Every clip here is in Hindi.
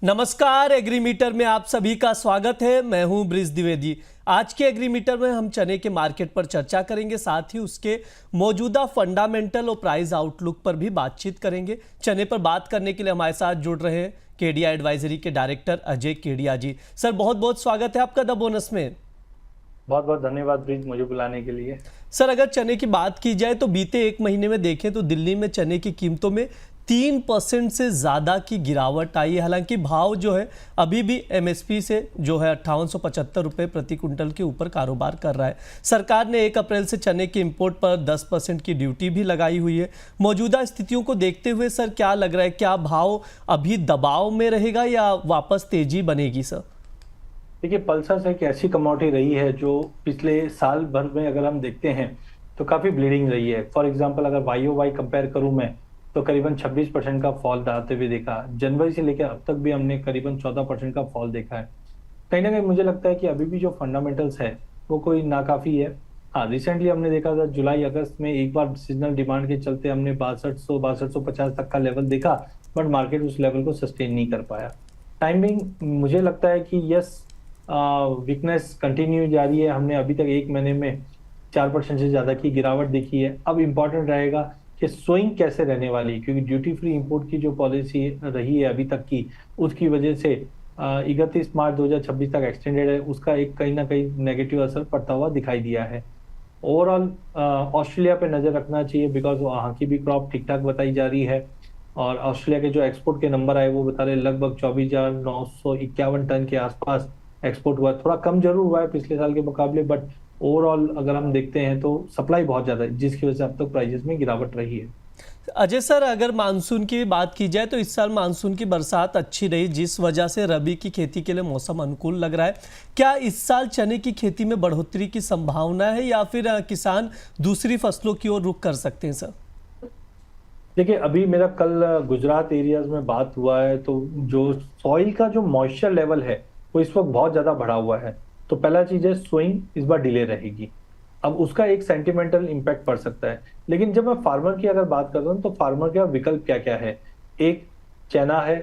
नमस्कार, एग्रीमीटर में आप सभी का स्वागत है। मैं हूं ब्रिज द्विवेदी। आज के एग्रीमीटर में हम चने के मार्केट पर चर्चा करेंगे, साथ ही उसके मौजूदा फंडामेंटल और प्राइस आउटलुक पर भी बातचीत करेंगे। चने पर बात करने के लिए हमारे साथ जुड़ रहे हैं केडिया एडवाइजरी के डायरेक्टर अजय केडिया जी। सर, बहुत बहुत स्वागत है आपका द बोनस में। बहुत बहुत धन्यवाद ब्रिज, मुझे बुलाने के लिए। सर, अगर चने की बात की जाए तो बीते एक महीने में देखें तो दिल्ली में चने की कीमतों में 3% से ज़्यादा की गिरावट आई है। हालांकि भाव जो है अभी भी एमएसपी से जो है 5875 रुपये प्रति कुंटल के ऊपर कारोबार कर रहा है। सरकार ने 1 अप्रैल से चने के इंपोर्ट पर 10% की ड्यूटी भी लगाई हुई है। मौजूदा स्थितियों को देखते हुए सर क्या लग रहा है, क्या भाव अभी दबाव में रहेगा या वापस तेजी बनेगी सर? देखिए, पल्सेस एक ऐसी कमोडिटी रही है जो पिछले साल भर में अगर हम देखते हैं तो काफ़ी ब्लीडिंग रही है। फॉर एग्जांपल अगर YOY कंपेयर करूं मैं तो करीबन 26% का फॉल आते हुए देखा। जनवरी से लेकर अब तक भी हमने करीबन 14% का फॉल देखा है। कहीं ना कहीं मुझे लगता है कि अभी भी जो फंडामेंटल्स है वो कोई नाकाफी है। हाँ, रिसेंटली हमने देखा था जुलाई अगस्त में एक बार सीजनल डिमांड के चलते हमने 6250 तक का लेवल देखा, बट मार्केट उस लेवल को सस्टेन नहीं कर पाया। टाइमिंग मुझे लगता है कि यस, वीकनेस कंटिन्यू जारी है। हमने अभी तक एक महीने में 4% से ज़्यादा की गिरावट देखी है। अब इम्पॉर्टेंट रहेगा कि स्विंग कैसे रहने वाली है, क्योंकि ड्यूटी फ्री इंपोर्ट की जो पॉलिसी रही है अभी तक की, उसकी वजह से 31 मार्च 2026 तक एक्सटेंडेड है। उसका एक कहीं ना कहीं नेगेटिव असर पड़ता हुआ दिखाई दिया है। ओवरऑल ऑस्ट्रेलिया पे नज़र रखना चाहिए, बिकॉज वहाँ की भी क्रॉप ठीक ठाक बताई जा रही है। और ऑस्ट्रेलिया के जो एक्सपोर्ट के नंबर आए वो बता रहे लगभग 24,951 टन के आसपास एक्सपोर्ट हुआ। थोड़ा कम जरूर हुआ है पिछले साल के मुकाबले, बट ओवरऑल अगर हम देखते हैं तो सप्लाई बहुत ज़्यादा है, जिसकी वजह से अब तक प्राइजेस में गिरावट रही है। अजय सर, अगर मानसून की बात की जाए तो इस साल मानसून की बरसात अच्छी रही, जिस वजह से रबी की खेती के लिए मौसम अनुकूल लग रहा है। क्या इस साल चने की खेती में बढ़ोतरी की संभावना है या फिर किसान दूसरी फसलों की ओर रुख कर सकते हैं सर? देखिए, अभी मेरा कल गुजरात एरियाज में बात हुआ है तो जो सॉइल का जो मॉइस्चर लेवल है वो इस वक्त बहुत ज्यादा बढ़ा हुआ है। तो पहला चीज है, सोइंग इस बार डिले रहेगी। अब उसका एक सेंटिमेंटल इम्पैक्ट पड़ सकता है। लेकिन जब मैं फार्मर की अगर बात करता हूँ तो फार्मर का विकल्प क्या क्या है। एक चना है,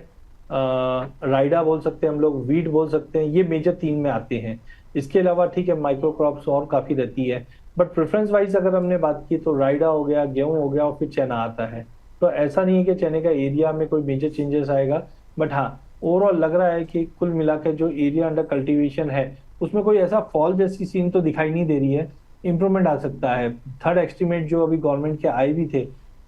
राइडा बोल सकते हैं हम लोग, वीट बोल सकते हैं, ये मेजर 3 में आते हैं। इसके अलावा ठीक है, माइक्रो क्रॉप्स और काफी रहती है, बट प्रेफरेंस वाइज अगर हमने बात की तो राइडा हो गया, गेहूं हो गया और फिर चना आता है। तो ऐसा नहीं है कि चने का एरिया में कोई मेजर चेंजेस आएगा, बट हाँ, ओवरऑल लग रहा है कि कुल मिलाकर जो एरिया अंडर कल्टीवेशन है उसमें कोई ऐसा फॉल जैसी सीन तो दिखाई नहीं दे रही है। इंप्रूवमेंट आ सकता है। थर्ड एस्टिमेट जो अभी गवर्नमेंट के आए भी थे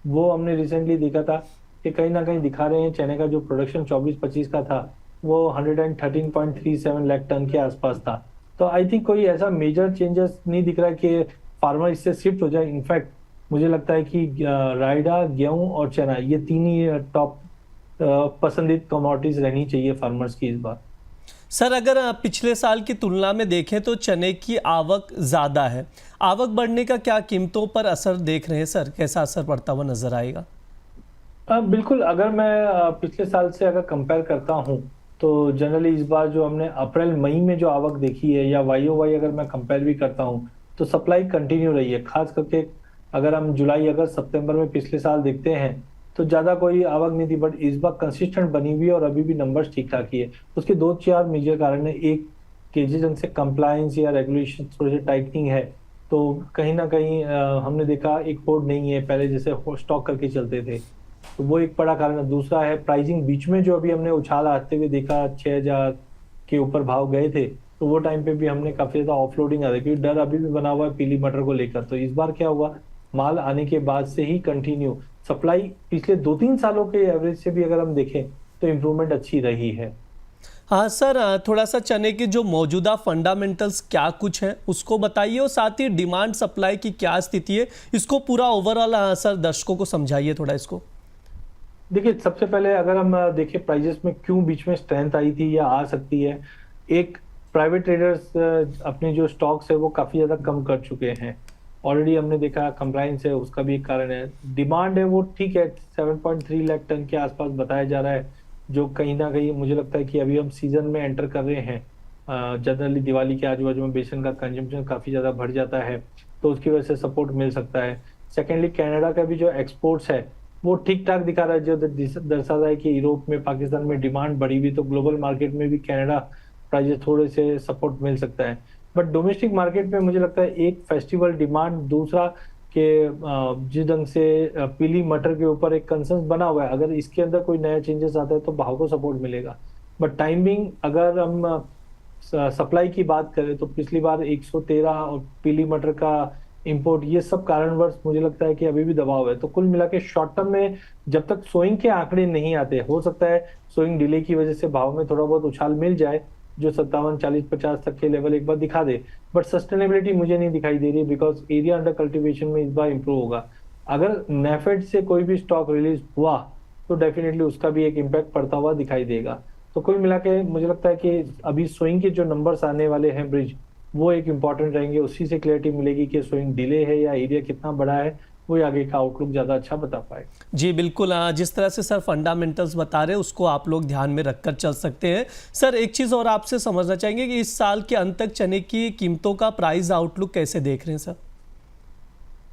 वो हमने रिसेंटली देखा था कि कहीं ना कहीं दिखा रहे हैं चने का जो प्रोडक्शन 24-25 का था वो 113.37 लाख टन के आसपास था। तो आई थिंक कोई ऐसा मेजर चेंजेस नहीं दिख रहा कि फार्मर इससे शिफ्ट हो जाए। इनफैक्ट मुझे लगता है कि राइडा, गेहूं और चना ये 3 ही टॉप पसंदीदा कमोडिटीज रहनी चाहिए फार्मर्स की इस बार। सर, अगर पिछले साल की तुलना में देखें तो चने की आवक ज़्यादा है। आवक बढ़ने का क्या कीमतों पर असर देख रहे हैं सर? कैसा असर पड़ता हुआ नजर आएगा? बिल्कुल, अगर मैं पिछले साल से अगर कंपेयर करता हूं तो जनरली इस बार जो हमने अप्रैल मई में जो आवक देखी है या YOY अगर मैं कंपेयर भी करता हूं तो सप्लाई कंटिन्यू रही है। खास करके अगर हम जुलाई अगस्त सितंबर में पिछले साल देखते हैं तो ज्यादा कोई आवक नहीं थी, बट इस बार कंसिस्टेंट बनी हुई है और अभी भी नंबर्स ठीक ठाक ही है। उसके 2-4 मेजर कारण है। एक, केजी जंग से कंप्लायंस या रेगुलेशन थोड़ी सी टाइटनिंग है, तो कहीं ना कहीं हमने देखा एक होल्ड नहीं है पहले जैसे स्टॉक करके चलते थे, तो वो एक बड़ा कारण है। दूसरा है प्राइसिंग, बीच में जो अभी हमने उछाल आते हुए देखा 6000 के ऊपर भाव गए थे, तो वो टाइम पे भी हमने काफी ज्यादा ऑफलोडिंग आ रही, क्योंकि डर अभी भी बना हुआ है पीली मटर को लेकर। तो इस बार क्या हुआ, माल आने के बाद से ही कंटिन्यू सप्लाई पिछले 2-3 सालों के एवरेज से भी अगर हम देखें तो इम्प्रूवमेंट अच्छी रही है। हाँ सर, थोड़ा सा चने के जो मौजूदा फंडामेंटल्स क्या कुछ है उसको बताइए, और साथ ही डिमांड सप्लाई की क्या स्थिति है, इसको पूरा ओवरऑल सर दर्शकों को समझाइए थोड़ा इसको। देखिए, सबसे पहले अगर हम देखें प्राइजेस में क्यों बीच में स्ट्रेंथ आई थी या आ सकती है। एक, प्राइवेट ट्रेडर्स अपने जो स्टॉक्स है वो काफी ज्यादा कम कर चुके हैं। ऑलरेडी हमने देखा कंप्लायंस है, उसका भी एक कारण है। डिमांड है वो ठीक है, 7.3 लाख टन के आसपास बताया जा रहा है, जो कहीं ना कहीं मुझे लगता है कि अभी हम सीजन में एंटर कर रहे हैं। जनरली दिवाली के आजू बाजू में बेसन का कंजम्पशन काफी ज्यादा बढ़ जाता है, तो उसकी वजह से सपोर्ट मिल सकता है। सेकेंडली, कनाडा का भी जो एक्सपोर्ट्स है वो ठीक ठाक दिखा रहा है, जो दर्शा रहा है कि यूरोप में, पाकिस्तान में डिमांड बढ़ी हुई, तो ग्लोबल मार्केट में भी कनाडा प्राइजेस थोड़े से सपोर्ट मिल सकता है। बट डोमेस्टिक मार्केट में मुझे लगता है एक फेस्टिवल डिमांड, दूसरा कि जिस ढंग से पीली मटर के ऊपर एक कंसर्न बना हुआ है, अगर इसके अंदर कोई नया चेंजेस आता है तो भाव को सपोर्ट मिलेगा। बट टाइमिंग, अगर हम सप्लाई की बात करें तो पिछली बार 113 और पीली मटर का इंपोर्ट, ये सब कारणवश मुझे लगता है कि अभी भी दबाव है। तो कुल मिला के शॉर्ट टर्म में जब तक सोइंग के आंकड़े नहीं आते, हो सकता है सोइंग डिले की वजह से भाव में थोड़ा बहुत उछाल मिल जाए, जो 57, 40, 50 तक के लेवल एक बार दिखा दे। बट सस्टेनेबिलिटी मुझे नहीं दिखाई दे रही, बिकॉज एरिया अंडर कल्टीवेशन में इस बार इंप्रूव होगा। अगर नेफेड से कोई भी स्टॉक रिलीज हुआ तो डेफिनेटली उसका भी एक इम्पैक्ट पड़ता हुआ दिखाई देगा। तो कुल मिला के मुझे लगता है कि अभी स्विंग के जो नंबर्स आने वाले हैं ब्रिज, वो एक इंपॉर्टेंट रहेंगे। उसी से क्लैरिटी मिलेगी कि स्विंग डिले है या एरिया कितना बड़ा है, वो आगे का आउटलुक ज्यादा अच्छा बता पाए। जी बिल्कुल, जिस तरह से सर फंडामेंटल्स बता रहे हैं उसको आप लोग ध्यान में रखकर चल सकते हैं। सर एक चीज़ और आपसे समझना चाहेंगे कि इस साल के अंत तक चने की कीमतों का प्राइस आउटलुक कैसे देख रहे हैं सर?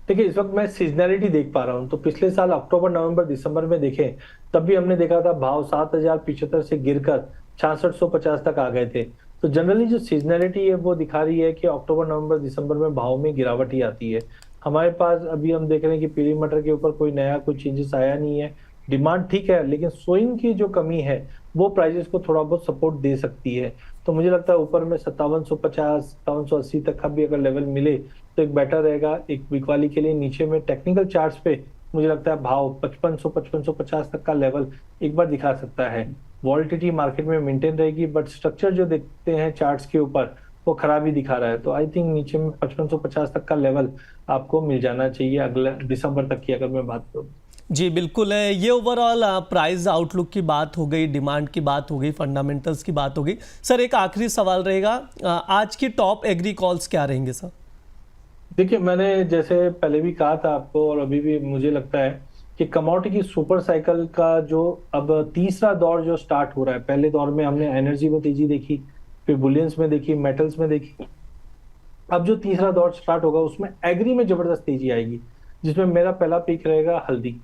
देखिए, इस वक्त मैं सीजनैलिटी देख पा रहा हूँ, तो पिछले साल अक्टूबर, नवंबर, दिसंबर में देखें तब भी हमने देखा था भाव 7075 से गिरकर 6650 तक आ गए थे। तो जनरली जो सीजनैलिटी है वो दिखा रही है कि अक्टूबर, नवंबर, दिसंबर में भाव में गिरावट ही आती है। हमारे पास अभी हम देख रहे हैं कि पीली मटर के ऊपर कोई नया कोई चेंजेस आया नहीं है, डिमांड ठीक है, लेकिन सोइंग की जो कमी है वो प्राइजेस को थोड़ा बहुत सपोर्ट दे सकती है। तो मुझे लगता है ऊपर में 5750, 5780 तक का भी अगर लेवल मिले तो एक बेटर रहेगा एक वीक वाली के लिए। नीचे में टेक्निकल चार्ट्स पे मुझे लगता है भाव 5500, 5550 तक का लेवल एक बार दिखा सकता है। वॉलिटिलिटी मार्केट में मेंटेन रहेगी, बट स्ट्रक्चर जो देखते हैं चार्ट्स के ऊपर वो खराबी दिखा रहा है। तो आई थिंक नीचे में 5550 तक का लेवल आपको मिल जाना चाहिए अगले दिसंबर तक की अगर मैं बात करूँ। जी बिल्कुल है, ये ओवरऑल प्राइस आउटलुक की बात हो गई, डिमांड की बात हो गई, फंडामेंटल्स की बात हो गई। सर एक आखिरी सवाल रहेगा, आज की टॉप एग्री कॉल्स क्या रहेंगे सर? देखिए, मैंने जैसे पहले भी कहा था आपको और अभी भी मुझे लगता है कि कमोडिटी की सुपर साइकिल का जो अब तीसरा दौर जो स्टार्ट हो रहा है, पहले दौर में हमने एनर्जी में तेजी देखी, फिर बुलियंस में देखी, मेटल्स में देखी, अब जो तीसरा दौर स्टार्ट होगा उसमें एग्री में जबरदस्त तेजी आएगी, जिसमें मेरा पहला पिक रहेगा हल्दी।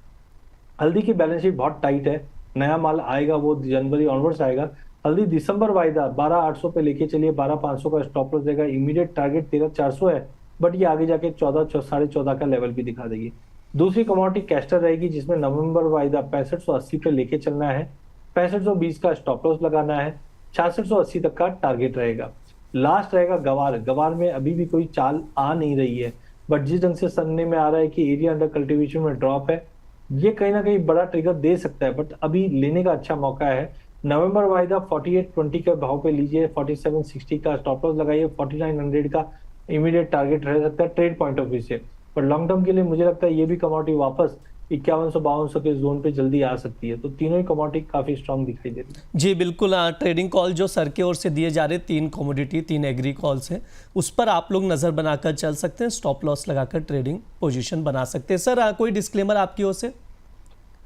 हल्दी की बैलेंस शीट बहुत टाइट है, नया माल आएगा वो जनवरी ऑनवर्ड्स आएगा। हल्दी दिसंबर वायदा 12800 पे लेके चलिए, 12500 का स्टॉप लॉस देगा, इमीडिएट टारगेट 13400 है, बट ये आगे जाके 14, 14.5 का लेवल भी दिखा देगी। दूसरी कमोडिटी कैस्टर रहेगी, जिसमें नवंबर वायदा 6580 पे लेके चलना है, 6520 का स्टॉप लॉस लगाना है, 6680 तक का टारगेट रहेगा। लास्ट रहेगा गवार। गवार में अभी भी कोई चाल आ नहीं रही है, बट जिस ढंग से सुनने में आ रहा है कि एरिया अंडर कल्टीवेशन में ड्रॉप है, ये कहीं ना कहीं बड़ा ट्रिगर दे सकता है, बट अभी लेने का अच्छा मौका है। नवंबर वायदा 4820 के भाव पे लीजिए, 4760 का स्टॉप लॉस लगाइए, 4900 का इमीडिएट टारगेट रह सकता है ट्रेड पॉइंट ऑफ व्यू से। पर लॉन्ग टर्म के लिए मुझे लगता है ये भी कमोडिटी वापस 5100-5200 के जोन पे जल्दी आ सकती है। तो तीनों ही कमोडिटी काफी स्ट्रांग दिखाई दे रही है। जी बिल्कुल, ट्रेडिंग कॉल जो सर की ओर से दिए जा रहे 3 कमोडिटी, 3 एग्री कॉल्स हैं, उस पर आप लोग नज़र बनाकर चल सकते हैं, स्टॉप लॉस लगाकर ट्रेडिंग पोजीशन बना सकते हैं। सर कोई डिस्क्लेमर आपकी ओर से?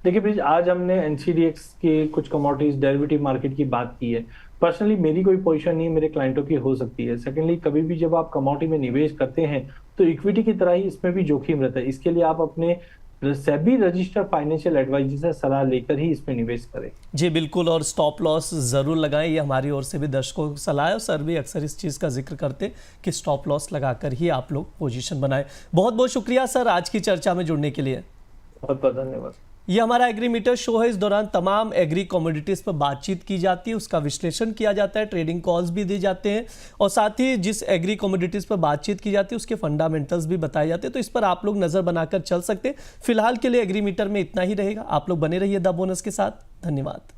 देखिए प्लीज, आज हमने एनसीडीएक्स के कुछ कमोडिटीज डेरिवेटिव मार्केट की बात की है। पर्सनली मेरी कोई पोजीशन नहीं, मेरे क्लाइंटों की हो सकती है। सेकेंडली, कभी भी जब आप कमोडिटी में निवेश करते हैं तो इक्विटी की तरह ही इसमें भी जोखिम रहता है। इसके लिए आप अपने सेबी रजिस्टर्ड फाइनेंशियल एडवाइजर से सलाह लेकर ही इसमें निवेश करें। जी बिल्कुल, और स्टॉप लॉस ज़रूर लगाएं, ये हमारी ओर से भी दर्शकों को सलाह है, और सर भी अक्सर इस चीज़ का जिक्र करते कि स्टॉप लॉस लगाकर ही आप लोग पोजीशन बनाएं। बहुत बहुत शुक्रिया सर आज की चर्चा में जुड़ने के लिए। बहुत बहुत धन्यवाद। ये हमारा एग्रीमीटर शो है। इस दौरान तमाम एग्री कमोडिटीज़ पर बातचीत की जाती है, उसका विश्लेषण किया जाता है, ट्रेडिंग कॉल्स भी दिए जाते हैं, और साथ ही जिस एग्री कमोडिटीज़ पर बातचीत की जाती है उसके फंडामेंटल्स भी बताए जाते हैं। तो इस पर आप लोग नज़र बनाकर चल सकते हैं। फिलहाल के लिए एग्रीमीटर में इतना ही रहेगा। आप लोग बने रहिए द बोनस के साथ। धन्यवाद।